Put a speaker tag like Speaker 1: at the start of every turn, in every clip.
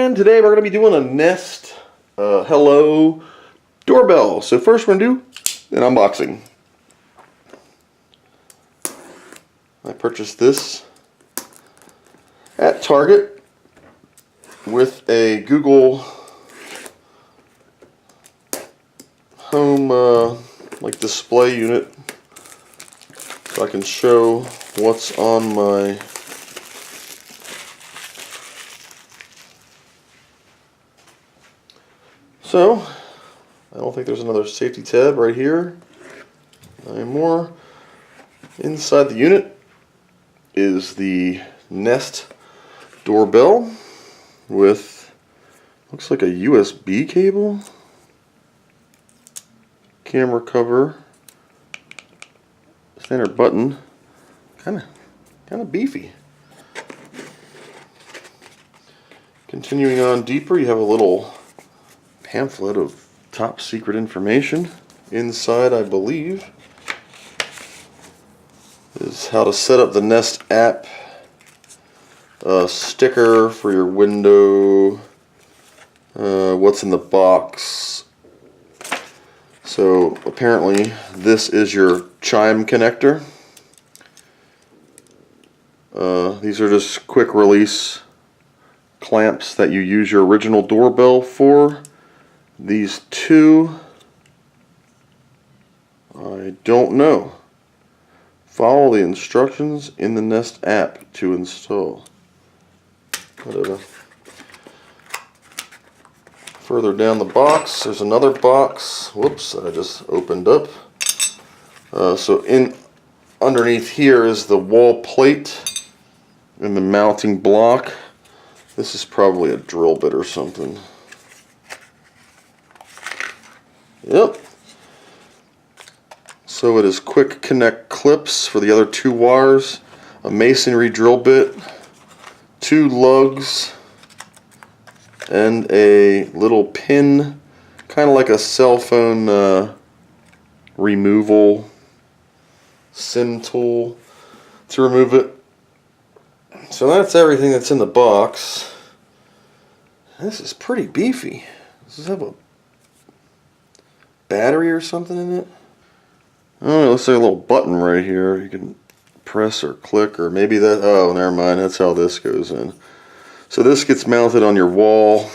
Speaker 1: And today we're going to be doing a Nest Hello doorbell. So first we're going to do an unboxing. I purchased this at Target with a Google Home like display unit, so I can show what's on my So, I don't think there's another safety tab right here. More. Inside the unit is the Nest doorbell with, looks like a USB cable, camera cover, standard button, kind of beefy. Continuing on deeper, you have a little pamphlet of top secret information. Inside, I believe, is how to set up the Nest app, a sticker for your window, what's in the box. So apparently this is your chime connector. These are just quick release clamps that you use your original doorbell for. These two, I don't know. Follow the instructions in the Nest app to install. Whatever. Further down the box, there's another box. Whoops, that I just opened up. So underneath here is the wall plate and the mounting block. This is probably a drill bit or something. Yep. So it is quick connect clips for the other two wires, a masonry drill bit, two lugs, and a little pin, kind of like a cell phone removal SIM tool to remove it. So that's everything that's in the box. This is pretty beefy. Does this have a battery or something in it? Oh, it looks like a little button right here. You can press or click, or maybe that, oh, never mind, that's how this goes in. So this gets mounted on your wall.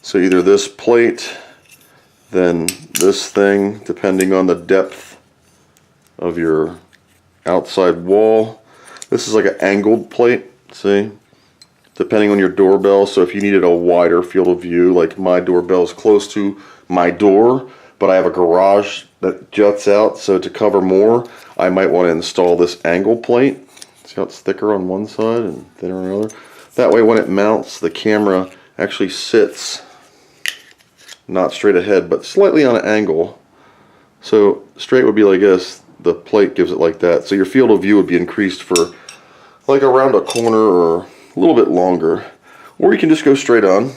Speaker 1: So either this plate, then this thing, depending on the depth of your outside wall. This is like an angled plate, see? Depending on your doorbell. So if you needed a wider field of view, like my doorbell is close to my door, but I have a garage that juts out, so to cover more, I might want to install this angle plate. See how it's thicker on one side and thinner on the other? That way when it mounts, the camera actually sits not straight ahead, but slightly on an angle. So straight would be like this, the plate gives it like that. So your field of view would be increased for like around a corner or a little bit longer. Or you can just go straight on.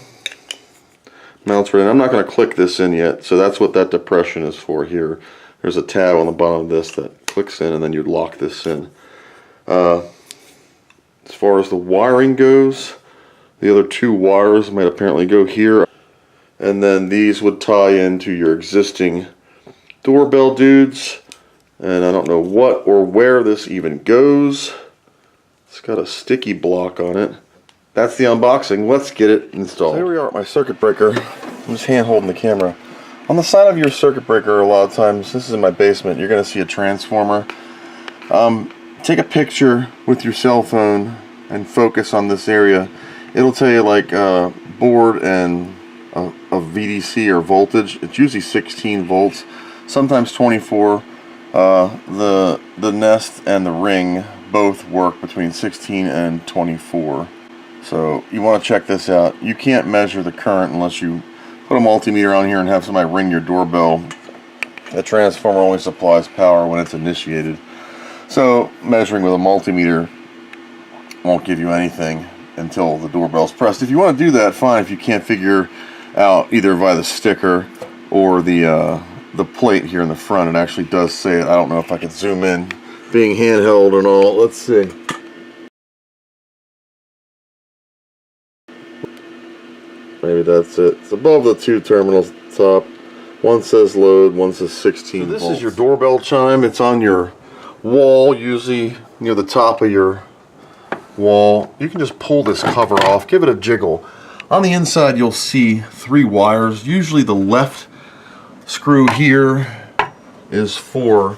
Speaker 1: Mounts right in. I'm not going to click this in yet, so that's what that depression is for here. There's a tab on the bottom of this that clicks in, and then you'd lock this in. As far as the wiring goes, the other two wires might apparently go here, and then these would tie into your existing doorbell dudes, and I don't know what or where this even goes. It's got a sticky block on it. That's the unboxing. Let's get it installed. So here we are at my circuit breaker. I'm just hand holding the camera. On the side of your circuit breaker, a lot of times, this is in my basement, you're going to see a transformer. Take a picture with your cell phone and focus on this area. It'll tell you like board and a VDC or voltage. It's usually 16 volts, sometimes 24. The Nest and the Ring both work between 16 and 24. So you want to check this out. You can't measure the current unless you put a multimeter on here and have somebody ring your doorbell. The transformer only supplies power when it's initiated. So measuring with a multimeter won't give you anything until the doorbell's pressed. If you want to do that, fine. If you can't figure out either via the sticker or the plate here in the front, it actually does say it. I don't know if I can zoom in, being handheld and all. Let's see. maybe that's it. It's above the two terminals at the top. One says load, one says 16 volts. So this is your doorbell chime. It's on your wall, usually near the top of your wall. You can just pull this cover off, give it a jiggle. On the inside you'll see 3 wires. Usually the left screw here is for,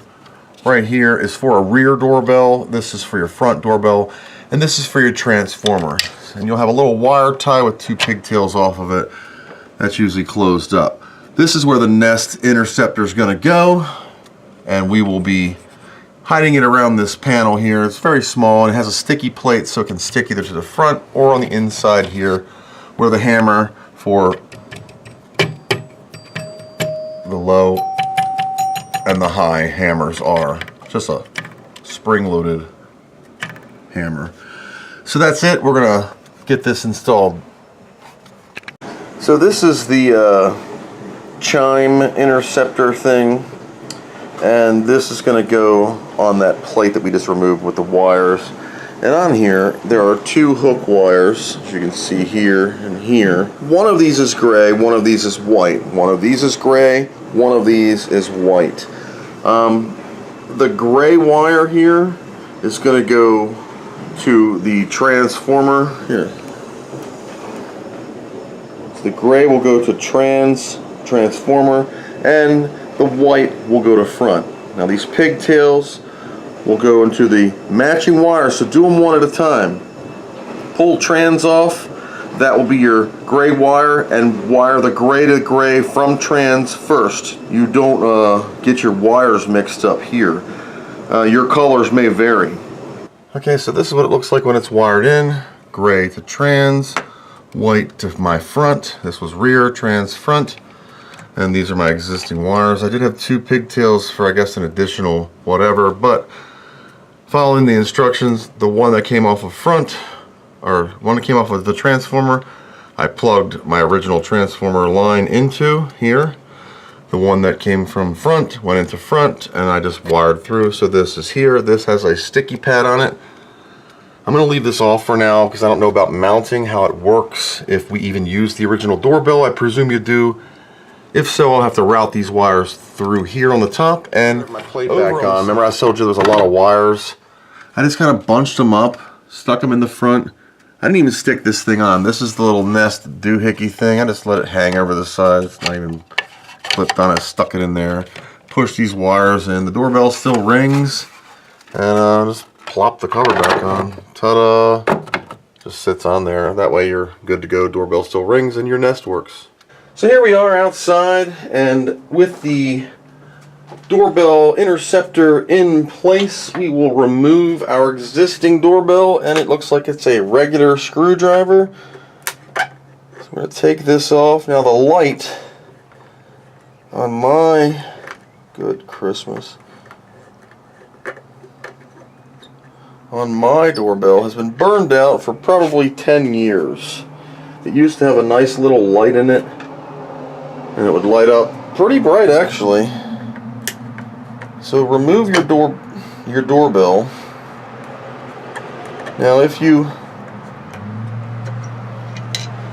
Speaker 1: right here is for a rear doorbell. This is for your front doorbell, and this is for your transformer. And you'll have a little wire tie with 2 pigtails off of it. That's usually closed up. This is where the Nest interceptor is going to go, and we will be hiding it around this panel here. It's very small and it has a sticky plate, so it can stick either to the front or on the inside here, where the hammer for the low and the high hammers are. Just a spring-loaded hammer. So that's it. We're gonna get this installed. So this is the chime interceptor thing, and this is going to go on that plate that we just removed with the wires. And on here there are 2 hook wires, as you can see here and here. One of these is gray, one of these is white. One of these is gray, one of these is white. The gray wire here is going to go to the transformer here. So the gray will go to transformer, and the white will go to front. Now these pigtails will go into the matching wire, so do them one at a time. Pull trans off, that will be your gray wire, and wire the gray to gray from trans first. You don't get your wires mixed up here. Your colors may vary. Okay, so this is what it looks like when it's wired in. Gray to trans, white to my front. This was rear, trans, front. And these are my existing wires. I did have 2 pigtails for, I guess, an additional whatever, but following the instructions, the one that came off of front, or one that came off of the transformer, I plugged my original transformer line into here. The one that came from front went into front, and I just wired through. So this is here. This has a sticky pad on it. I'm going to leave this off for now because I don't know about mounting, how it works, if we even use the original doorbell. I presume you do. If so, I'll have to route these wires through here on the top and my plate back on. Remember I told you there was a lot of wires? I just kind of bunched them up, stuck them in the front. I didn't even stick this thing on. This is the little Nest doohickey thing. I just let it hang over the side. It's not even clipped on. I stuck it in there. Push these wires in. The doorbell still rings. And just plop the cover back on. Ta-da! Just sits on there. That way you're good to go. Doorbell still rings and your Nest works. So here we are outside, and with the doorbell interceptor in place, we will remove our existing doorbell, and it looks like it's a regular screwdriver. So we're going to take this off. Now the light on my, good Christmas, on my doorbell has been burned out for probably 10 years. It used to have a nice little light in it, and it would light up pretty bright actually. So remove your doorbell. Now if you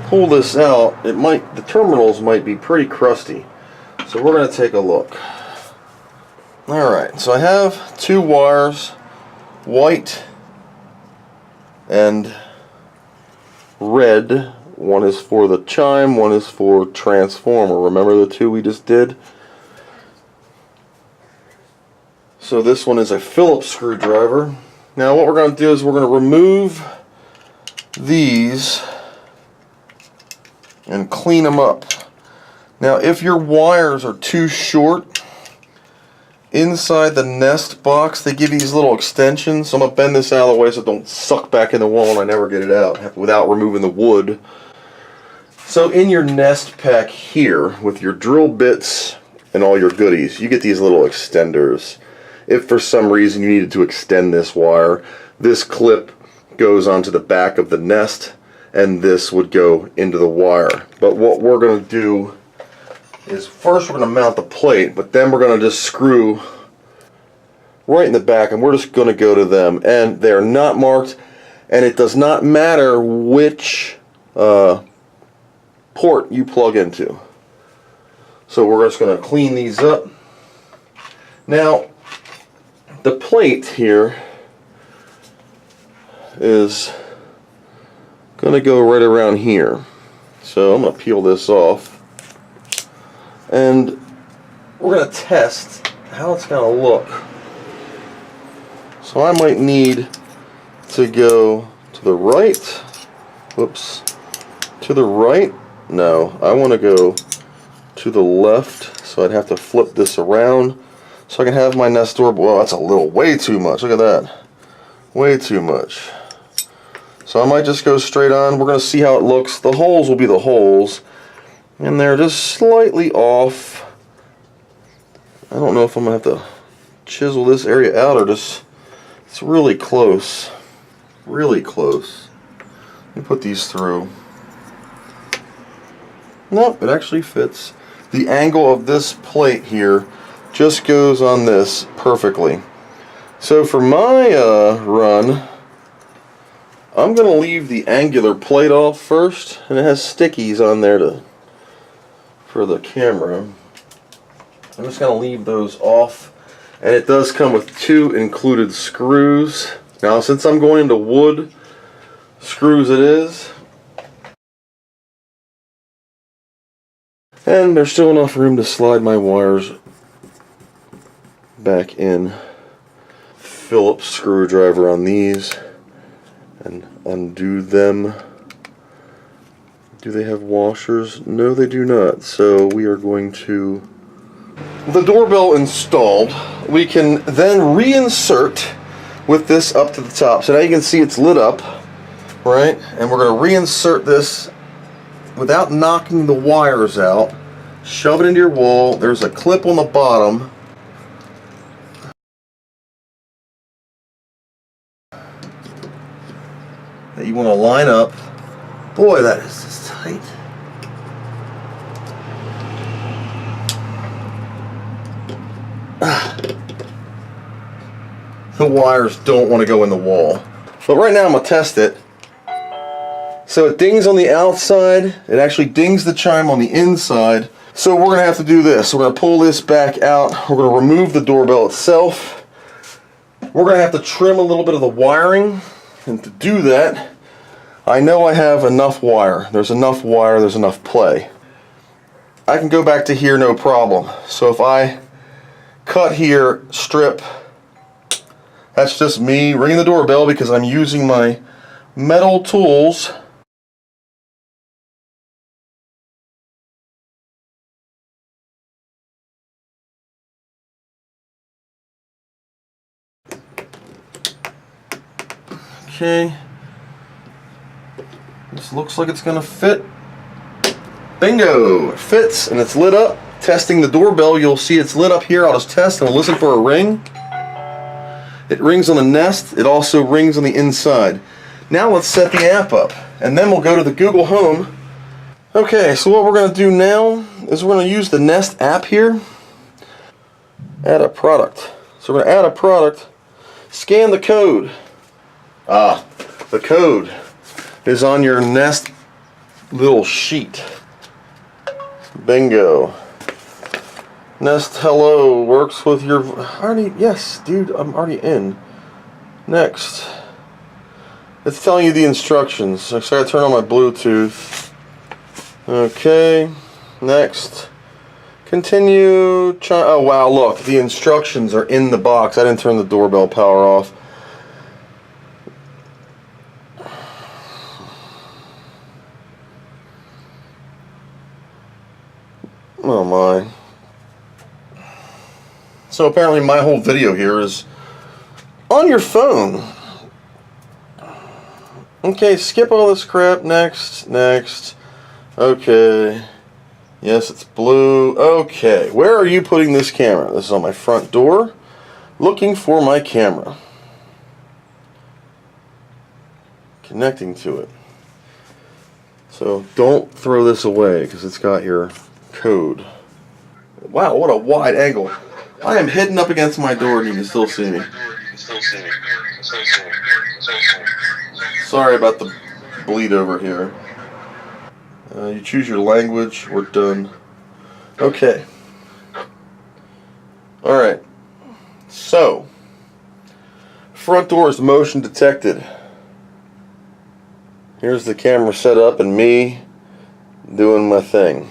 Speaker 1: pull this out, the terminals might be pretty crusty. So we're going to take a look. Alright, so I have 2 wires, white and red. One is for the chime, one is for transformer. Remember the 2 we just did? So this one is a Phillips screwdriver. Now what we're going to do is we're going to remove these and clean them up. Now if your wires are too short, inside the Nest box they give you these little extensions. So I'm going to bend this out of the way so it don't suck back in the wall and I never get it out without removing the wood. So in your Nest pack here, with your drill bits and all your goodies, you get these little extenders. If for some reason you needed to extend this wire, this clip goes onto the back of the Nest, and this would go into the wire. But what we're going to do is first we're going to mount the plate, but then we're going to just screw right in the back, and we're just going to go to them. And they're not marked, and it does not matter which port you plug into. So we're just going to clean these up. Now, the plate here is going to go right around here. So I'm going to peel this off. And we're going to test how it's going to look. So I might need to go to the right. Whoops. To the right? No, I want to go to the left. So I'd have to flip this around so I can have my Nest doorbell. Well, that's a little, way too much. Look at that. Way too much. So I might just go straight on. We're going to see how it looks. The holes will be the holes. And they're just slightly off. I don't know if I'm going to have to chisel this area out or just... It's really close. Really close. Let me put these through. Nope, it actually fits. The angle of this plate here just goes on this perfectly. So for my run, I'm going to leave the angular plate off first, and it has stickies on there for the camera. I'm just going to leave those off, and it does come with 2 included screws. Now since I'm going into wood screws it is, and there's still enough room to slide my wires back in. Phillips screwdriver on these and undo them. Do they have washers? No, they do not. So we are going to... The doorbell installed, we can then reinsert with this up to the top. So now you can see it's lit up, right? And we're going to reinsert this without knocking the wires out. Shove it into your wall. There's a clip on the bottom. That you want to line up. Boy, that is just tight. The wires don't want to go in the wall. But right now I'm going to test it. So it dings on the outside. It actually dings the chime on the inside. So we're going to have to do this. We're going to pull this back out. We're going to remove the doorbell itself. We're going to have to trim a little bit of the wiring. And to do that, I know I have enough wire. There's enough wire, there's enough play. I can go back to here no problem. So if I cut here, strip, that's just me ringing the doorbell because I'm using my metal tools. Okay. This looks like it's gonna fit. Bingo! It fits and it's lit up. Testing the doorbell, you'll see it's lit up here. I'll just test and I'll listen for a ring. It rings on the Nest. It also rings on the inside. Now let's set the app up and then we'll go to the Google Home. Okay, so what we're gonna do now is we're gonna use the Nest app here. Add a product. So we're gonna add a product. Scan the code. Ah, the code is on your Nest little sheet. Bingo. Nest hello works with your... Yes, dude, I'm already in. Next. It's telling you the instructions. So I gotta turn on my Bluetooth. Okay. Next. Continue. Oh, wow, look. The instructions are in the box. I didn't turn the doorbell power off. Oh my. So apparently my whole video here is on your phone. Okay, skip all this crap. Next. Okay. Yes, it's blue. Okay, where are you putting this camera? This is on my front door. Looking for my camera. Connecting to it. So don't throw this away because it's got your code. Wow, what a wide angle. I am hidden up against my door and you can still see me. Sorry about the bleed over here. You choose your language. We're done. Okay. Alright. So, front door is motion detected. Here's the camera set up and me doing my thing.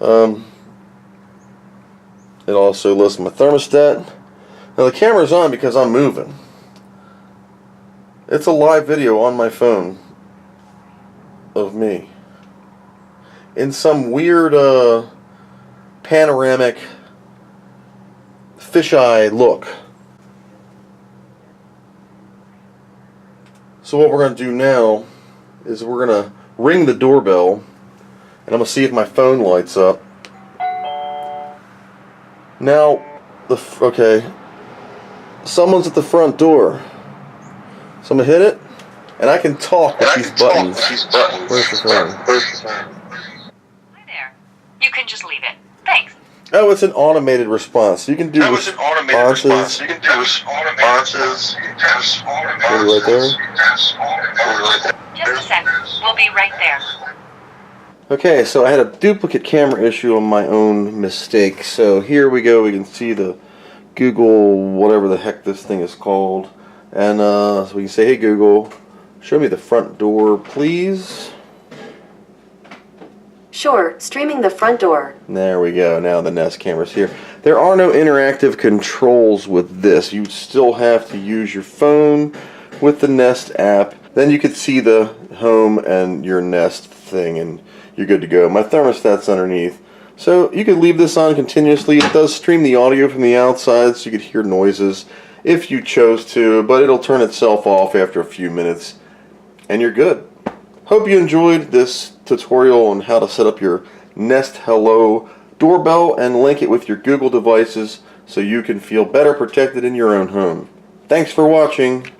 Speaker 1: It also lists my thermostat. Now the camera's on because I'm moving. It's a live video on my phone of me in some weird panoramic fisheye look. So what we're going to do now is we're going to ring the doorbell, and I'm going to see if my phone lights up. Now, okay, someone's at the front door. So I'm going to hit it, and I can talk with these buttons. Where's the phone?
Speaker 2: Hi there. You can just leave it. Thanks.
Speaker 1: Oh, it's an automated response. You can do responses.
Speaker 2: You can do responses.
Speaker 1: Maybe right there.
Speaker 2: Just a sec. We'll be right there.
Speaker 1: Okay, so I had a duplicate camera issue on my own mistake. So here we go. We can see the Google, whatever the heck this thing is called. And so we can say, hey Google, show me the front door, please.
Speaker 3: Sure, streaming the front door.
Speaker 1: There we go. Now the Nest camera's here. There are no interactive controls with this. You still have to use your phone with the Nest app. Then you could see the home and your Nest thing, and you're good to go. My thermostat's underneath. So you could leave this on continuously. It does stream the audio from the outside, so you could hear noises if you chose to, but it'll turn itself off after a few minutes, and you're good. Hope you enjoyed this tutorial on how to set up your Nest Hello doorbell and link it with your Google devices so you can feel better protected in your own home. Thanks for watching.